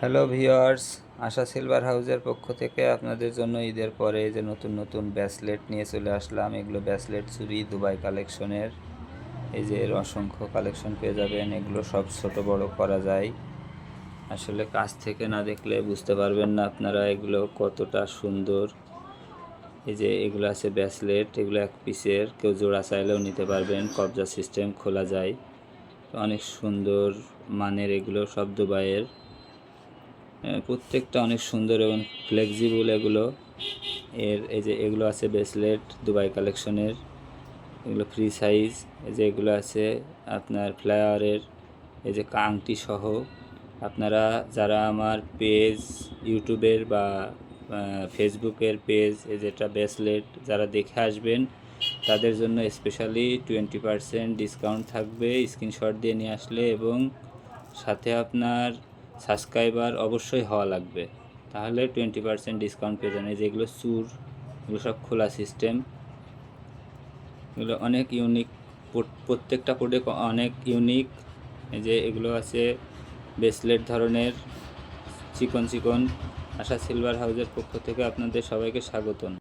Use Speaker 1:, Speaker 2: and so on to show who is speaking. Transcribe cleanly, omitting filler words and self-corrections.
Speaker 1: Hello viewers, আশা silver হাউসের পক্ষ থেকে আপনাদের জন্য ঈদের পরে যে নতুন নতুন ব্রেসলেট নিয়ে চলে আসলাম। এগুলো ব্রেসলেট চুড়ি দুবাই কালেকশনের। এই যে এর অসংখ্য কালেকশন পেয়ে যাবেন। এগুলো সব ছোট বড় করা যায়। আসলে কাছ থেকে না দেখলে বুঝতে পারবেন না আপনারা এগুলো কতটা সুন্দর। এই যে এগুলো আছে ব্রেসলেট, এগুলো এক পিসের, কেউ জোড়া চাইলেও নিতে পারবেন। কবজা সিস্টেম, খোলা যায়। অনেক সুন্দর মানের এগুলো, সব দুবাইয়ের। প্রত্যেকটা অনেক সুন্দর এবং ফ্লেক্সিবল এগুলো। এই যে এগুলো আছে ব্রেসলেট দুবাই কালেকশনের, এগুলো ফ্রি সাইজ। এই যে এগুলো আছে আপনার ফ্লাওয়ারের, এই যে আংটি সহ। আপনারা যারা আমার পেজ ইউটিউবের বা ফেসবুকের পেজ, এই যেটা ব্রেসলেট যারা দেখে আসবেন তাদের জন্য স্পেশালি 20% ডিসকাউন্ট থাকবে স্ক্রিনশট দিয়ে নিয়ে আসলে, এবং সাথে আপনার সাবস্ক্রাইবার অবশ্যই হওয়া লাগবে, তাহলে 20% ডিসকাউন্ট পেয়ে যাবেন। এই যেগুলো চুর, এগুলো সব খোলা সিস্টেম। এগুলো অনেক ইউনিক, প্রত্যেকটা প্রোডাক্ট অনেক ইউনিক। এই যে এগুলো আছে ব্রেসলেট ধরনের, চিকন চিকন। আশা সিলভার হাউসের পক্ষ থেকে আপনাদের সবাইকে স্বাগতম।